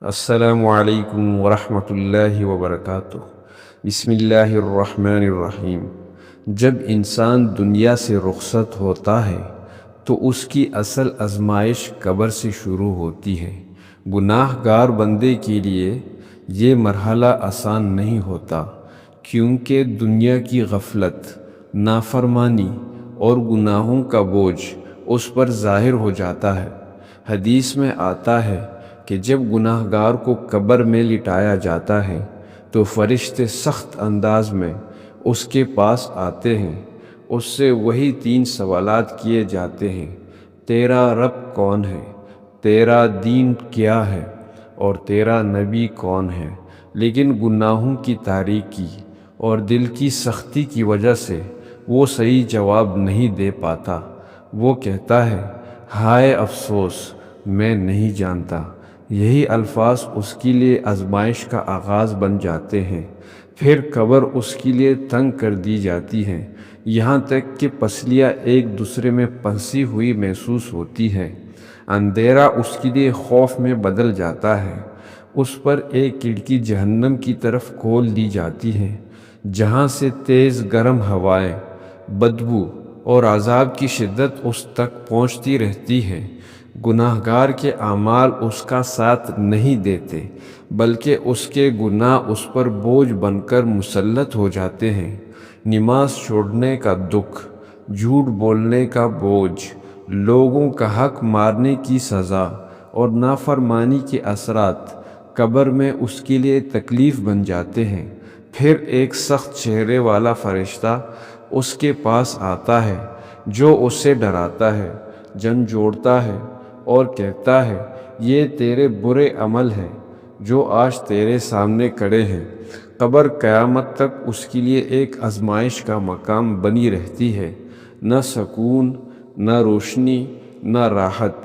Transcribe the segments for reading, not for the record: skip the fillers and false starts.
السلام علیکم ورحمۃ اللہ وبرکاتہ۔ بسم اللہ الرحمن الرحیم۔ جب انسان دنیا سے رخصت ہوتا ہے تو اس کی اصل آزمائش قبر سے شروع ہوتی ہے۔ گناہ گار بندے کے لیے یہ مرحلہ آسان نہیں ہوتا، کیونکہ دنیا کی غفلت، نافرمانی اور گناہوں کا بوجھ اس پر ظاہر ہو جاتا ہے۔ حدیث میں آتا ہے کہ جب گناہ گار کو قبر میں لٹایا جاتا ہے تو فرشتے سخت انداز میں اس کے پاس آتے ہیں۔ اس سے وہی 3 سوالات کیے جاتے ہیں: تیرا رب کون ہے، تیرا دین کیا ہے، اور تیرا نبی کون ہے؟ لیکن گناہوں کی تاریکی اور دل کی سختی کی وجہ سے وہ صحیح جواب نہیں دے پاتا۔ وہ کہتا ہے، ہائے افسوس، میں نہیں جانتا۔ یہی الفاظ اس کے لیے آزمائش کا آغاز بن جاتے ہیں۔ پھر قبر اس کے لیے تنگ کر دی جاتی ہے، یہاں تک کہ پسلیاں ایک دوسرے میں پھنسی ہوئی محسوس ہوتی ہے۔ اندھیرا اس کے لیے خوف میں بدل جاتا ہے۔ اس پر ایک کھڑکی جہنم کی طرف کھول دی جاتی ہے، جہاں سے تیز گرم ہوائیں، بدبو اور عذاب کی شدت اس تک پہنچتی رہتی ہے۔ گناہ گار کے اعمال اس کا ساتھ نہیں دیتے، بلکہ اس کے گناہ اس پر بوجھ بن کر مسلط ہو جاتے ہیں۔ نماز چھوڑنے کا دکھ، جھوٹ بولنے کا بوجھ، لوگوں کا حق مارنے کی سزا اور نافرمانی کے اثرات قبر میں اس کے لیے تکلیف بن جاتے ہیں۔ پھر ایک سخت چہرے والا فرشتہ اس کے پاس آتا ہے، جو اس سے ڈراتا ہے، جھنجھوڑتا ہے اور کہتا ہے، یہ تیرے برے عمل ہیں جو آج تیرے سامنے کھڑے ہیں۔ قبر قیامت تک اس کے لیے ایک آزمائش کا مقام بنی رہتی ہے۔ نہ سکون، نہ روشنی، نہ راحت،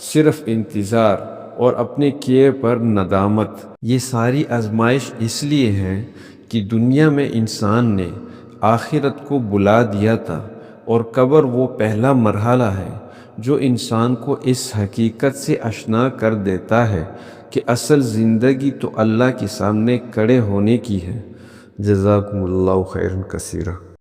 صرف انتظار اور اپنے کیے پر ندامت۔ یہ ساری آزمائش اس لیے ہے کہ دنیا میں انسان نے آخرت کو بھلا دیا تھا، اور قبر وہ پہلا مرحلہ ہے جو انسان کو اس حقیقت سے آشنا کر دیتا ہے کہ اصل زندگی تو اللہ کے سامنے کھڑے ہونے کی ہے۔ جزاکم اللہ خیرا کثیرا۔